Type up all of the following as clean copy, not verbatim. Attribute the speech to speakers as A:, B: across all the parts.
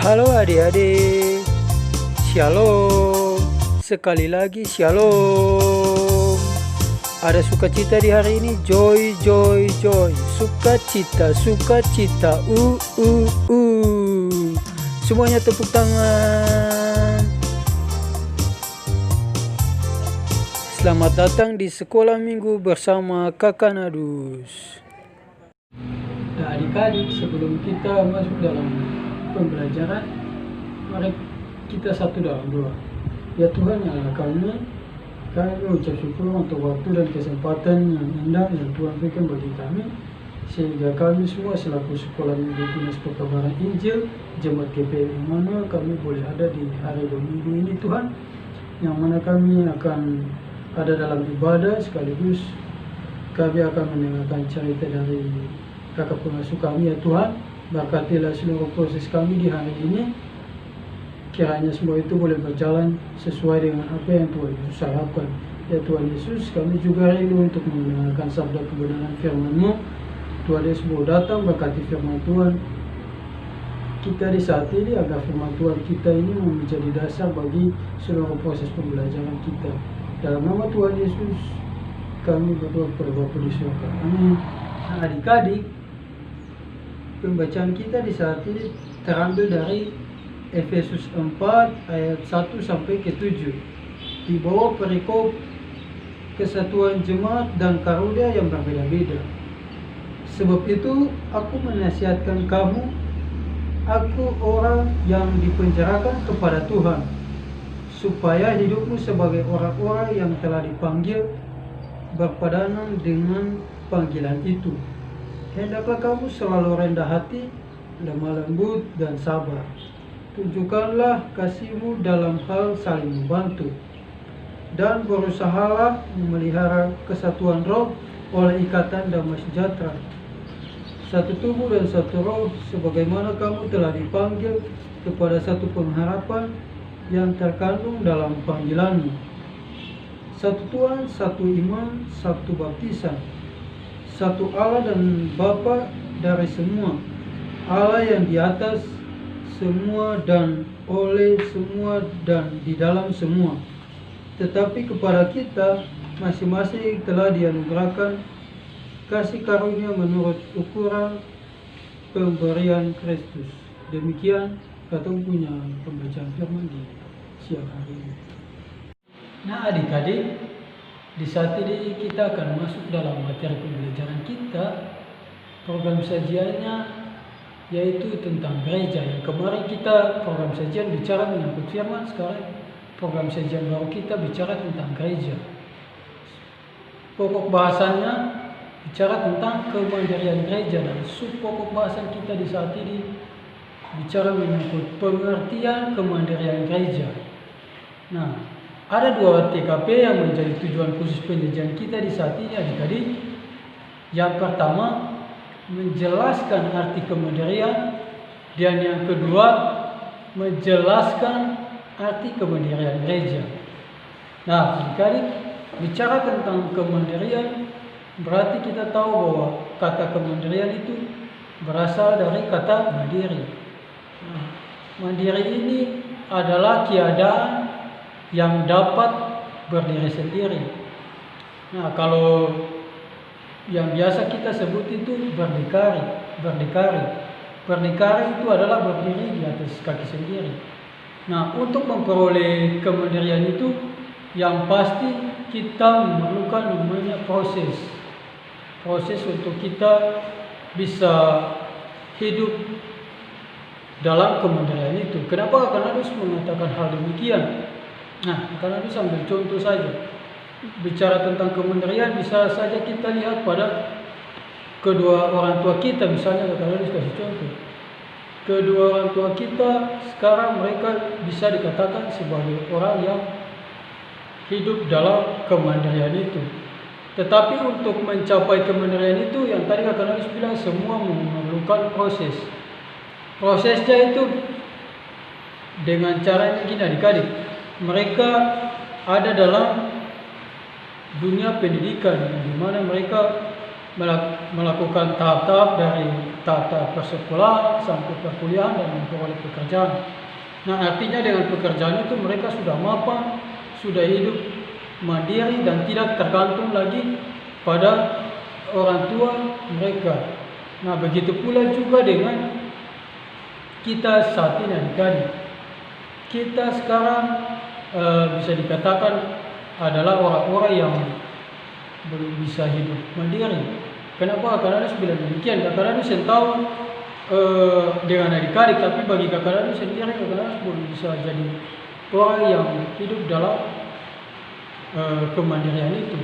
A: Halo adik-adik, Shalom. Sekali lagi Shalom. Ada sukacita di hari ini, joy. Sukacita. Semuanya tepuk tangan. Selamat datang di sekolah minggu bersama Kakak Nadus. Nah, adik-adik, sebelum kita masuk dalam pembelajaran, mari kita satu dalam doa. Ya Tuhan yang Allah kami ucap syukur untuk waktu dan kesempatan yang indah yang Tuhan berikan bagi kami, sehingga kami semua selaku sekolah minggu Dinas Perkabaran Injil Jemaat GPI Immanuel kami boleh ada di hari Minggu ini Tuhan, yang mana kami akan ada dalam ibadah sekaligus kami akan mendengarkan cerita dari kakak pengasuh kami. Ya Tuhan, berkatilah seluruh proses kami di hari ini, kiranya semua itu boleh berjalan sesuai dengan apa yang Tuhan Yesus harapkan. Ya Tuhan Yesus, kami juga rindu untuk mendengarkan sabda kebenaran firman-Mu. Tuhan Yesus mau datang, berkati firman Tuhan kita di saat ini, agar firman Tuhan kita ini menjadi dasar bagi seluruh proses pembelajaran kita. Dalam nama Tuhan Yesus kami berdoa kepada Bapa di surga. Amin. Nah, adik-adik, pembacaan kita di saat ini terambil dari Efesus 4 ayat 1 sampai ke 7. Di bawah perikop kesatuan jemaat dan karunia yang berbeda-beda. Sebab itu aku menasihatkan kamu, aku orang yang dipenjarakan kepada Tuhan, supaya hidupmu sebagai orang-orang yang telah dipanggil berpadanan dengan panggilan itu. Hendaklah kamu selalu rendah hati, lemah lembut dan sabar. Tunjukkanlah kasihmu dalam hal saling membantu, dan berusahalah memelihara kesatuan roh oleh ikatan damai sejahtera. Satu tubuh dan satu roh, sebagaimana kamu telah dipanggil kepada satu pengharapan yang terkandung dalam panggilanmu. Satu Tuhan, satu iman, satu baptisan, satu Allah dan Bapa dari semua, Allah yang di atas semua dan oleh semua dan di dalam semua. Tetapi kepada kita masing-masing telah dianugerahkan kasih karunia menurut ukuran pemberian Kristus. Demikian kata punya pembacaan firman di siang hari ini. Nah adik-adik, di saat ini kita akan masuk dalam materi pembelajaran kita. Program sajiannya yaitu tentang gereja. Yang kemarin kita program sajian bicara menyangkut firman, sekarang program sajian baru kita bicara tentang gereja. Pokok bahasannya bicara tentang kemandirian gereja, dan subpokok bahasan kita di saat ini bicara menyangkut pengertian kemandirian gereja. Nah, ada dua TKP yang menjadi tujuan khusus penyajian kita di saat ini adik-adik. Yang pertama, menjelaskan arti kemandirian, dan yang kedua, menjelaskan arti kemandirian gereja. Nah, adik-adik, bicara tentang kemandirian, berarti kita tahu bahwa kata kemandirian itu berasal dari kata mandiri. Nah, mandiri ini adalah keadaan yang dapat berdiri sendiri. Nah, kalau yang biasa kita sebut itu berdikari. Berdikari itu adalah berdiri di atas kaki sendiri. Nah, untuk memperoleh kemandirian itu, yang pasti kita memerlukan namanya proses untuk kita bisa hidup dalam kemandirian itu. Kenapa Kakak Nadus mengatakan hal demikian? Nah, Kakak Nadus ambil contoh saja. Bicara tentang kemandirian, bisa saja kita lihat pada kedua orang tua kita. Misalnya Kakak Nadus kasih contoh, kedua orang tua kita sekarang mereka bisa dikatakan sebagai orang yang hidup dalam kemandirian itu. Tetapi untuk mencapai kemandirian itu, yang tadi Kakak Nadus bilang, semua memerlukan proses. Prosesnya itu dengan caranya gini adik-adik. Mereka ada dalam dunia pendidikan, di mana mereka melakukan tahap-tahap dari tahap persekolahan sampai perkuliahan dan memperoleh pekerjaan. Nah, artinya dengan pekerjaan itu mereka sudah mapan, sudah hidup mandiri dan tidak tergantung lagi pada orang tua mereka. Nah, begitu pula juga dengan kita saat ini adik-adik. Kita sekarang bisa dikatakan adalah orang-orang yang belum bisa hidup mandiri. Kenapa Kakak Danus bilang demikian? Kakak Danus yang tahu dengan adik-adik, tapi bagi Kakak Danus sendiri, Kakak Danus belum bisa jadi orang yang hidup dalam kemandirian itu.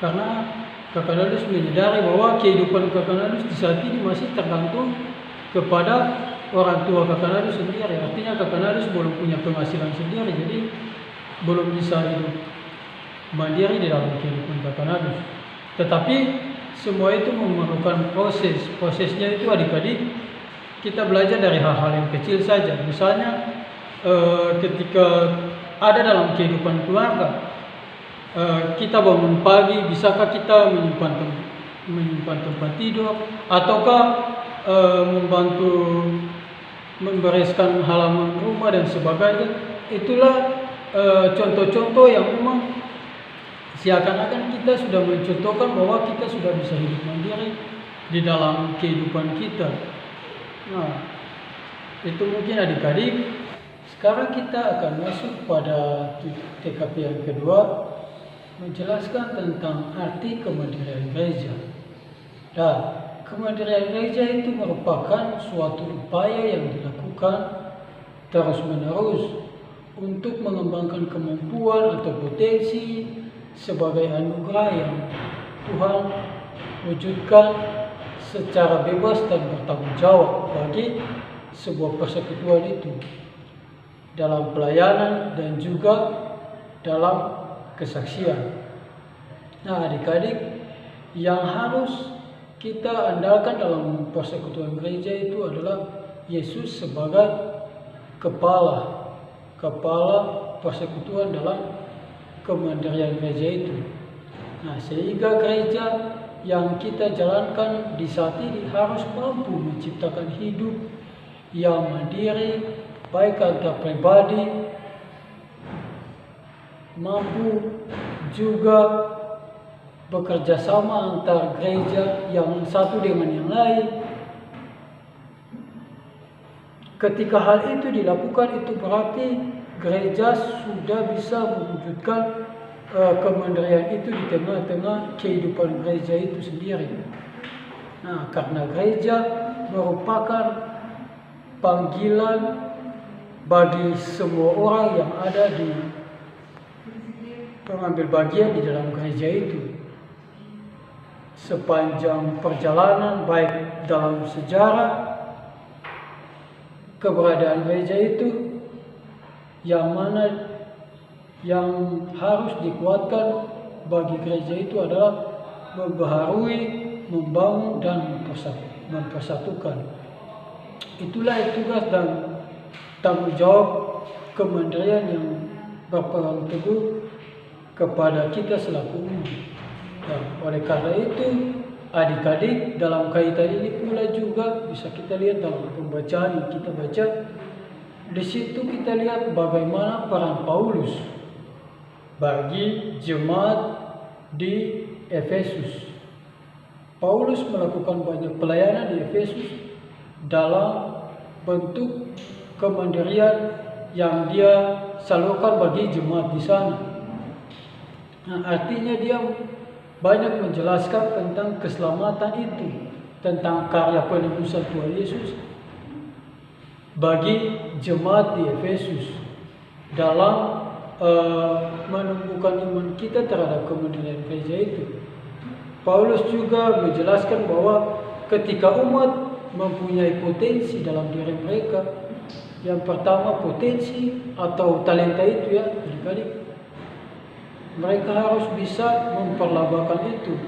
A: Karena Kakak Danus menyadari bahwa kehidupan Kakak Danus di saat ini masih tergantung kepada orang tua Kakak Danus sendiri. Artinya Kakak Danus belum punya penghasilan sendiri, jadi belum bisa hidup mandiri di dalam kehidupan Kakak Danus. Tetapi semua itu memerlukan proses. Prosesnya itu adik-adik, kita belajar dari hal-hal yang kecil saja. Misalnya ketika ada dalam kehidupan keluarga, kita bangun pagi, bisakah kita menyimpan tempat tidur, ataukah membantu membereskan halaman rumah dan sebagainya. Itulah contoh-contoh yang memang seakan-akan kita sudah mencontohkan bahwa kita sudah bisa hidup mandiri di dalam kehidupan kita. Nah, itu mungkin adik-adik. Sekarang kita akan masuk pada TKP yang kedua, menjelaskan tentang arti kemandirian gereja. Dan kemandirian gereja itu merupakan suatu upaya yang dilakukan terus-menerus untuk mengembangkan kemampuan atau potensi sebagai anugerah yang Tuhan wujudkan secara bebas dan bertanggung jawab bagi sebuah persekutuan itu dalam pelayanan dan juga dalam kesaksian. Nah, adik-adik, yang harus kita andalkan dalam persekutuan gereja itu adalah Yesus sebagai kepala persekutuan dalam kemandirian gereja itu. Nah, sehingga gereja yang kita jalankan di saat ini harus mampu menciptakan hidup yang mandiri, baik antar pribadi, mampu juga bekerja sama antar gereja yang satu dengan yang lain. Ketika hal itu dilakukan, itu berarti gereja sudah bisa mewujudkan kemandirian itu di tengah-tengah kehidupan gereja itu sendiri. Nah, karena gereja merupakan panggilan bagi semua orang yang ada di pengambil bagian di dalam gereja itu. Sepanjang perjalanan, baik dalam sejarah keberadaan gereja itu, yang mana yang harus dikuatkan bagi gereja itu adalah membaharui, membangun, dan mempersatukan. Itulah tugas dan tanggung jawab kemandirian yang berpegang teguh kepada kita selaku umat. Dan oleh karena itu, adik-adik, dalam kaitan ini pula juga bisa kita lihat dalam pembacaan yang kita baca. Di situ kita lihat bagaimana peran Paulus bagi jemaat di Efesus. Paulus melakukan banyak pelayanan di Efesus dalam bentuk kemandirian yang dia salurkan bagi jemaat di sana. Nah, artinya dia banyak menjelaskan tentang keselamatan itu, tentang karya penebusan Tuhan Yesus bagi jemaat di Efesus dalam menumbuhkan iman kita terhadap kemandirian gereja itu. Paulus juga menjelaskan bahwa ketika umat mempunyai potensi dalam diri mereka, yang pertama potensi atau talenta itu ya adik-adik, mereka harus bisa memperlabakan itu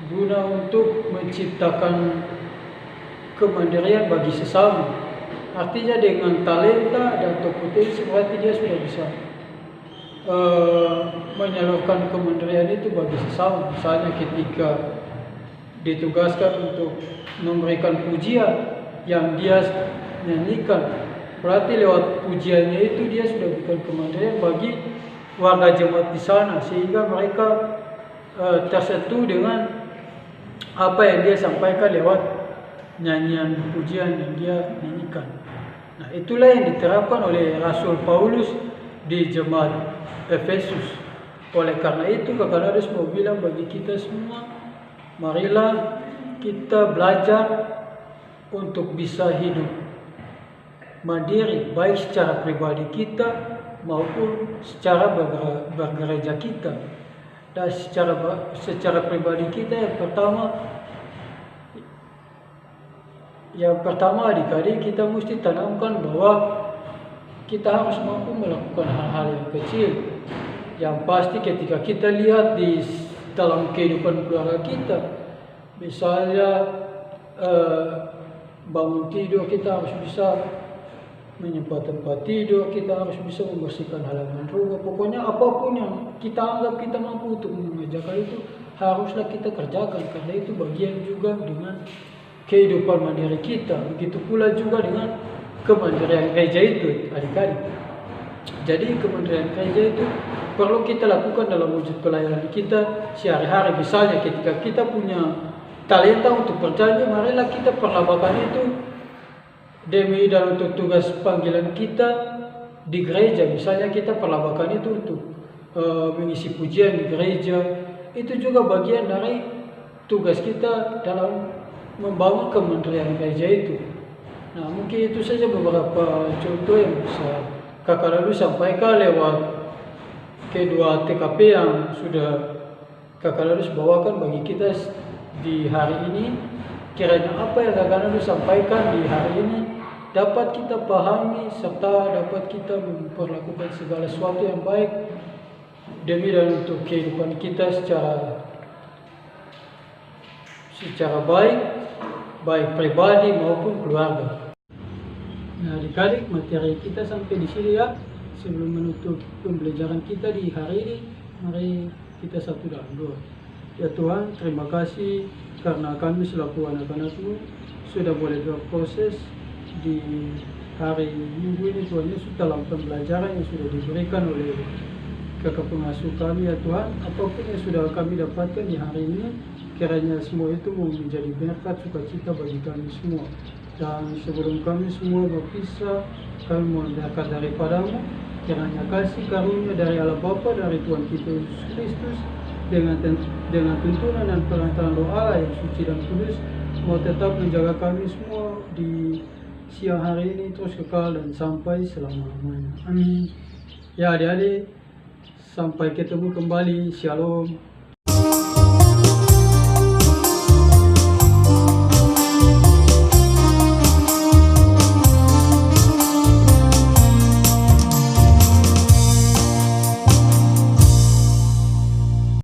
A: guna untuk menciptakan kemandirian bagi sesama. Artinya dengan talenta dan potensi berarti dia sudah bisa menyalurkan kemandirian itu bagi sesama. Misalnya ketika ditugaskan untuk memberikan pujian yang dia nyanyikan. Berarti lewat pujiannya itu dia sudah bukan kementerian bagi warga jemaat di sana, sehingga mereka tersentuh dengan apa yang dia sampaikan lewat nyanyian pujian yang dia nyanyikan. Nah, itulah yang diterapkan oleh Rasul Paulus di jemaat Efesus. Oleh karena itu Kakak Nadus mau bilang bagi kita semua, marilah kita belajar untuk bisa hidup mandiri, baik secara pribadi kita maupun secara bergereja kita. Dan secara pribadi kita yang pertama adik-adik, kita mesti tanamkan bahwa kita harus mampu melakukan hal-hal yang kecil. Yang pasti ketika kita lihat di dalam kehidupan keluarga kita, misalnya bangun tidur kita harus bisa menyempat tempat tidur, kita harus bisa membersihkan halaman rumah. Pokoknya apapun yang kita anggap kita mampu untuk mengerjakan itu haruslah kita kerjakan, karena itu bagian juga dengan kehidupan mandiri kita. Begitu pula juga dengan kemandirian gereja itu, adik-adik. Jadi kemandirian gereja itu perlu kita lakukan dalam wujud pelayanan kita sehari-hari. Misalnya ketika kita punya talenta untuk berjanji, marilah kita perlabakan itu demi dan untuk tugas panggilan kita di gereja. Misalnya kita perlabakan itu untuk mengisi pujian di gereja. Itu juga bagian dari tugas kita dalam membangun kementerian gereja itu. Nah, mungkin itu saja beberapa contoh yang bisa Kakak Lalu sampaikan lewat kedua TKP yang sudah Kakak Lalu bawakan bagi kita di hari ini. Kiranya apa yang Kakak Lalu sampaikan di hari ini dapat kita pahami serta dapat kita memperlakukan segala sesuatu yang baik demi dan untuk kehidupan kita secara baik pribadi maupun keluarga. Nah, adik-adik, materi kita sampai di sini ya. Sebelum menutup pembelajaran kita di hari ini, mari kita satu dalam doa. Ya Tuhan, terima kasih karena kami selaku anak-anak-Mu sudah boleh berproses di hari Minggu ini Tuhan Yesus dalam pembelajaran yang sudah diberikan oleh kakak pengasuh kami ya Tuhan. Apapun yang sudah kami dapatkan di hari ini, kiranya semua itu mau menjadi berkat sukacita bagi kami semua. Dan sebelum kami semua berpisah, kami mohon berkat daripada-Mu, kiranya kasih karunia dari Allah Bapa, dari Tuhan kita Yesus Kristus, dengan tuntunan dan perantaraan doa Allah yang suci dan kudus, mau tetap menjaga kami semua di siang hari ini terus kekal dan sampai selama-lamanya. Amin. Ya adik-adik, sampai ketemu kembali. Shalom.